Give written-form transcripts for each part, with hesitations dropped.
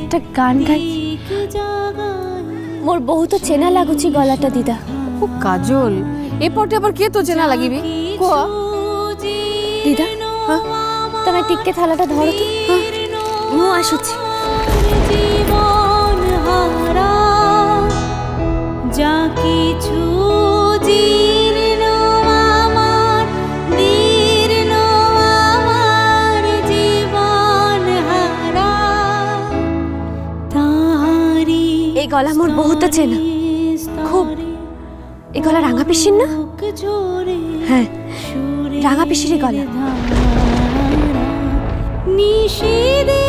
একটা গান গাই মোর বহুত চেনা লাগুছি গলাটা দিদা। ও কাজল এপটে আবার কে তো চেনা লাগিবি কো দিদা? তুমি টিকে থালাটা ধরো তো, মু আসুছি। যা কিছু জীর্ণ আমার দীর্ণ আমার জীবন হারা তাহারি। এই গলা মোর বহুত চেনা, খুব। এই গলা রাঙা পিসির না? হ্যাঁ, রাঙা পিসির গলা। নিষেধে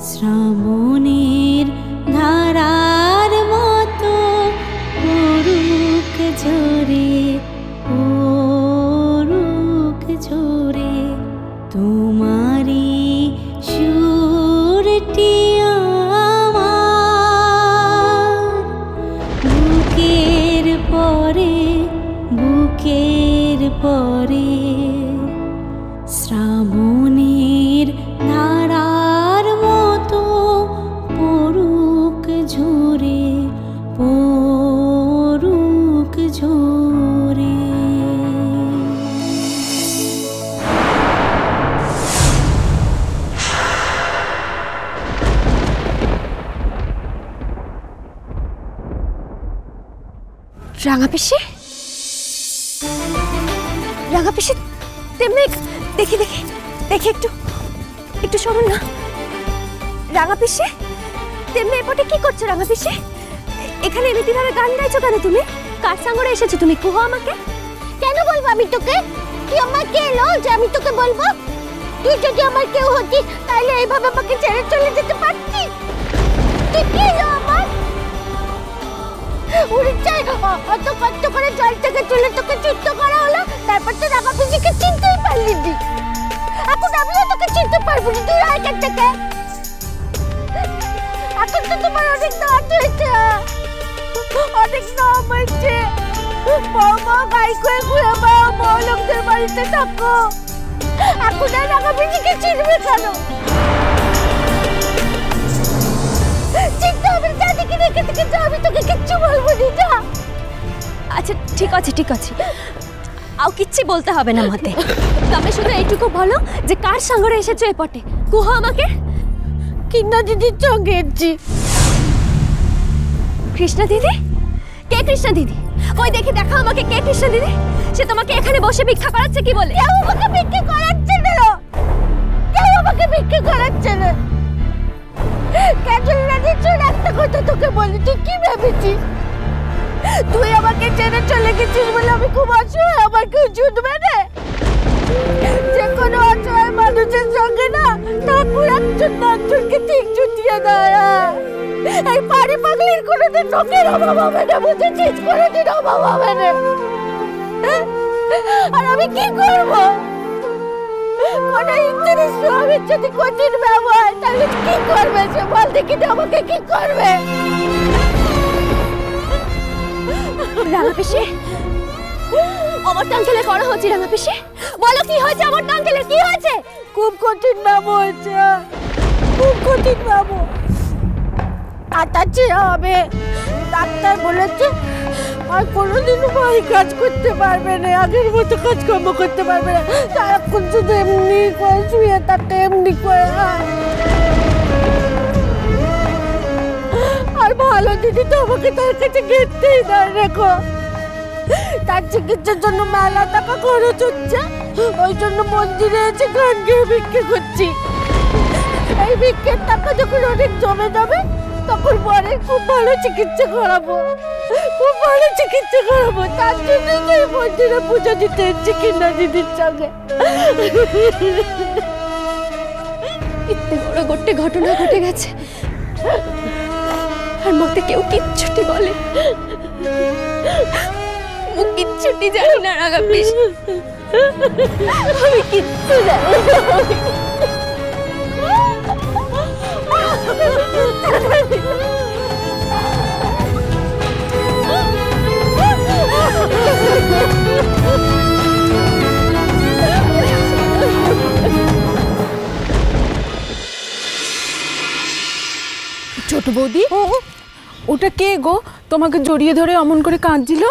শ্রাবণের ধারার মতো পড়ুক ঝরে পড়ুক ঝরে তোমারি সুরটি আমার বুকের পরে বুকের পরে। শ্রাবণের ধারার মতো পড়ুক ঝরে পড়ুক ঝরে। রাঙা পিসি, রাঙা পিসি তেমনি দেখি দেখি দেখি একটু একটু সরুন না। রাঙা পিসি তেমনি এপটে কি করছো? রাঙা পিসি এখানে এমনি ভাবে গান গাইছো কেন? তুমি কার সঙ্গে এসেছো? তুমি কুহো আমাকে। কেন বলবো আমি তোকে? তুই আমার কে এলো যে আমি তোকে বলবো? তুই যদি আমার কেউ হতি তাহলে এইভাবে আমাকে ছেড়ে চলে যেতে পারতি? তুই কে এলো আমার? উড়ে চাই অত কষ্ট করে জল থেকে তুলে তোকে চিত্ত করা হলো, তারপর তো রাঙা পিসিকে চিনতেই পারলি নি। এখন আমিও তোকে চিনতে পারবো না, তুই এখান থেকে। এখন তো তোমার অনেক নাম হয়েছে, অনেক নাম হয়েছে। বাবা গাই করে ঘুরে বাবা বড় লোকদের বাড়িতে থাকো। এখন আর রাঙা পিসিকে চিনবে কেন? চিনতে হবে না, দেখে দেখে দেখে আমি তোকে কিচ্ছু বলবো না। আচ্ছা ঠিক আছে ঠিক আছে, আও কিচ্ছু বলতে হবে না মতে। তবে শুধু এইটুকু বলো যে কার সঙ্গে এসেছো এপটে? কুহো আমাকে। কিন্না দিদির সঙ্গে এসেছি। কৃষ্ণা দিদি? কে কৃষ্ণা দিদি? কই দেখি দেখা আমাকে, কে কৃষ্ণা দিদি? সে তোমাকে এখানে বসে ভিক্ষা করাচ্ছে কি বলে? কেউ আমাকে ভিক্ষা করাচ্ছে না, কেউ আমাকে ভিক্ষা করাচ্ছে না। কাজল রানী চোর একটা কথা তোকে বলি, তুই কি ভেবেছিস তুই আমাকে ছেড়ে চলে গেছিস বলে আমি খুব অসহায়, আমার কেউ জুটবে না? যে কোনো অসহায় মানুষের সঙ্গে না ঠাকুর একজন না একজনকে ঠিক জুটিয়ে দেয়। এই পাড়ি পাগলির কোনোদিন চোখের অভাব হবে না, বুঝেছিস? কোনোদিন অভাব হবে না। আর আমি কি করবো? কোনো স্ত্রীর স্বামীর যদি কঠিন ব্যবহার, তাহলে কি করবে সে? বল দেখি আমাকে কি করবে? রাঙা পিসি, আমার টাঙ্কেলে করা হচ্ছে। রাঙা পিসি বলো কি হয়েছে? আমার টাঙ্কেলে কি হয়েছে? খুব কঠিন ব্যামো হয়েছে, খুব কঠিন ব্যামো। আটাচ্ছে হবে, ডাক্তার বলেছে আর কোনোদিনও ভারী কাজ করতে পারবে না, আগের মতো কাজকর্ম করতে পারবে না। সারাক্ষণ শুধু এমনি করে শুয়ে থাকতে, এমনি করে। আর ভালো দিদি তো আমাকে তার কাছে ঘেরতেই দেয়। রেখো, তার চিকিৎসার জন্য মেলা টাকা খরচ হচ্ছে, ওই জন্য মন্দিরে এসে গান গেয়ে ভিক্ষে করছি। এই ভিক্ষের টাকা যখন অনেক জমে যাবে তখন পরে খুব ভালো চিকিৎসা করাবো, খুব ভালো চিকিৎসা করাবো। তার জন্য এই মন্দিরে পুজো দিতে এসেছি কিনা দিদির সঙ্গে। ইতনে বড় গোটে ঘটনা ঘটে গেছে আর মতে কেউ কিচ্ছুটি বলে। মু কিচ্ছুটি জানি না রাঙা পিসি, আমি কিচ্ছু জানি না। ছোট বৌদি, ওটা কে গো তোমাকে জড়িয়ে ধরে অমন করে কাঁদছিল?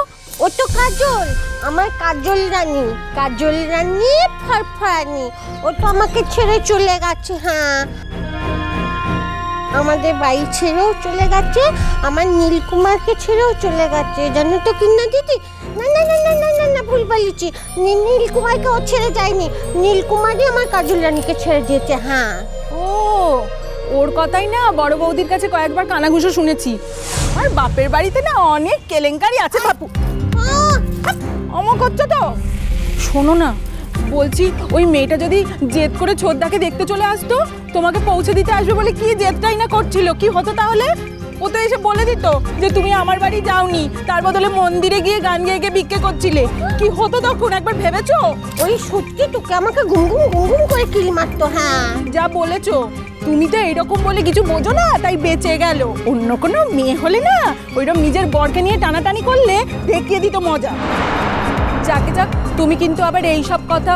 ও তো কাজল, আমার কাজল রানী ফারফারানি। ও তো আমাকে ছেড়ে চলে গেছে। হ্যাঁ, আমাদের বাড়ি ছেড়েও চলে গেছে, আমার নীলকুমারকে ছেড়েও চলে গেছে, জানো তো কিনা দিদি? না না না না না না না, ভুল বলেছি। নীলকুমারকে ও ছেড়ে যায়নি, নীলকুমারই আমার কাজল রানীকে ছেড়ে দিয়েছে। হ্যাঁ। ও, ওর কথাই না বড় বৌদির কাছে কয়েকবার কানাঘুষো শুনেছি। আর বাপের বাড়িতে না অনেক কেলেঙ্কারি আছে বাপু। অমন করছো তো? শোনো না, বলছি ওই মেয়েটা যদি জেদ করে ছোটদাকে দেখতে চলে আসতো, তোমাকে পৌঁছে দিতে আসবে বলে কি জেদটাই না করছিল, কি হতো তাহলে? ও তো এসে বলে দিত যে তুমি আমার বাড়ি যাওনি, তার বদলে মন্দিরে গিয়ে গান গেয়ে গিয়ে ভিক্ষে করছিলে, কি হতো তখন একবার ভেবেছো? ওই সত্যি তোকে আমাকে গুনগুন গুনগুন করে কিল মারতো। হ্যাঁ, যা বলেছো। তুমি তো এইরকম বলে কিছু বোঝো না, তাই বেঁচে গেল। অন্য কোনো মেয়ে হলে না ওইরকম নিজের বরকে নিয়ে টানাটানি করলে দেখিয়ে দিত মজা। যাকে যাক, তুমি কিন্তু আবার এই সব কথা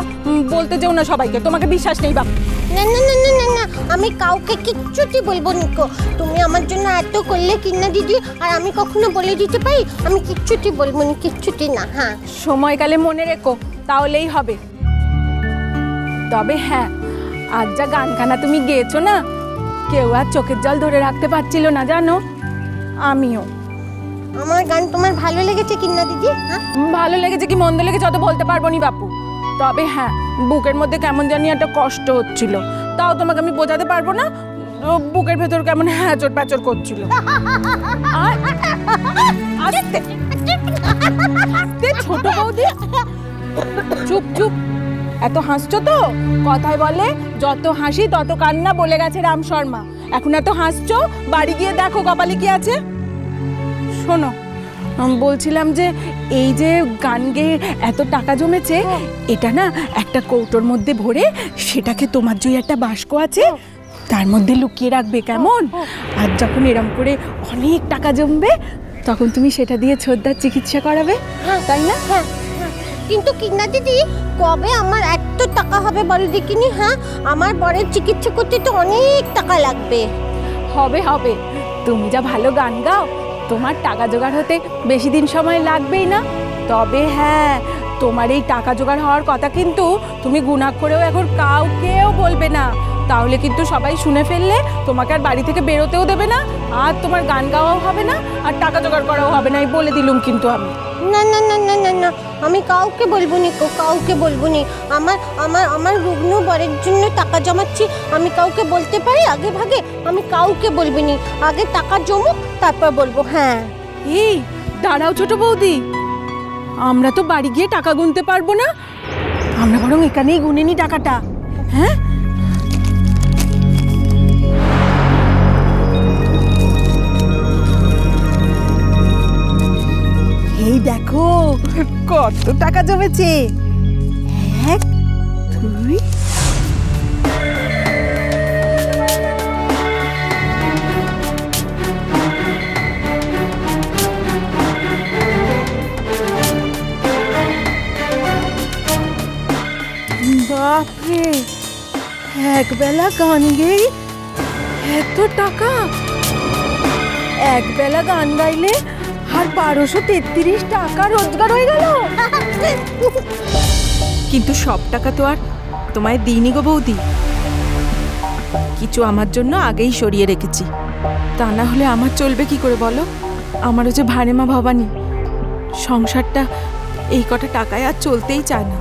বলতে যেও না সবাইকে, তোমাকে বিশ্বাস নেই বাপ। না না না না না না, আমি কাউকে কিচ্ছুটি বলবো নিকো। তুমি আমার জন্য এত করলে কিনা দিদি, আর আমি কখনো বলে দিতে পারি? আমি কিচ্ছুটি বলবো না, কিচ্ছুটি না। হ্যাঁ, সময়কালে মনে রেখো, তাহলেই হবে। তবে হ্যাঁ, আজ যা গানখানা তুমি গেয়েছো না, কেউ আর চোখের জল ধরে রাখতে পারছিল না জানো, আমিও। আমার গান তোমার ভালো লেগেছে কিনা দিদি? হ্যাঁ, ভালো লেগেছে কি মন্দ লেগেছে অত বলতে পারবো নি বাপু। তবে হ্যাঁ, বুকের মধ্যে কেমন জানি একটা কষ্ট হচ্ছিল, তাও তোমাকে আমি বোঝাতে পারবো না। বুকের ভেতর কেমন হ্যাচর প্যাচর করছিল। আস্তে আস্তে ছোট বৌদি, চুপ চুপ। এত হাসছো তো? কথায় বলে যত হাসি তত কান্না, বলে গেছে রাম শর্মা। এখন এত হাসছো, বাড়ি গিয়ে দেখো কপালে কি আছে। শোনো, বলছিলাম যে এই যে গান গেয়ে এত টাকা জমেছে, এটা না একটা কৌটোর মধ্যে ভরে সেটাকে তোমার যে একটা বাস্ক আছে তার মধ্যে লুকিয়ে রাখবে, কেমন? আর যখন এরম করে অনেক টাকা জমবে, তখন তুমি সেটা দিয়ে ছোটদার চিকিৎসা করাবে, তাই না? হ্যাঁ, কিন্তু কিনা দিদি, কবে আমার এত টাকা হবে বলো দেখিনি? হ্যাঁ, আমার বরের চিকিৎসা করতে তো অনেক টাকা লাগবে। হবে হবে, তুমি যা ভালো গান গাও, তোমার টাকা জোগাড় হতে বেশি দিন সময় লাগবেই না। তবে হ্যাঁ, তোমার এই টাকা জোগাড় হওয়ার কথা কিন্তু তুমি গুণাক্ষরেও এখন কাউকেও বলবে না, তাহলে কিন্তু সবাই শুনে ফেললে তোমাকে আর বাড়ি থেকে বেরোতেও দেবে না, আর তোমার গান গাওয়াও হবে না, আর টাকা জোগাড় করাও হবে না, এই বলে দিলুম কিন্তু আমি। না না না না না না, আমি কাউকে বলবো নি, কাউকে বলবো নি। আমার আমার আমার রুগ্ন বরের জন্য টাকা জমাচ্ছি, আমি কাউকে বলতে পারি আগে ভাগে? আমি কাউকে বলবো নি, আগে টাকা জমুক তারপর বলবো। হ্যাঁ। এই দাঁড়াও ছোট বৌদি, আমরা তো বাড়ি গিয়ে টাকা গুনতে পারবো না, আমরা বরং এখানেই গুনে নি টাকাটা। হ্যাঁ, এই দেখো কত টাকা জমেছে। 1 2 বাপরে, একবেলা গান গেয়ে এত টাকা! একবেলা গান গাইলে আর 1233 টাকা রোজগার হয়ে গেল। কিন্তু সব টাকা তো আর তোমায় দিইনি গো বৌদি, কিছু আমার জন্য আগেই সরিয়ে রেখেছি। তা না হলে আমার চলবে কি করে বলো? আমারও যে ভাড়েমা ভবানী, সংসারটা এই কটা টাকায় আর চলতেই চায় না।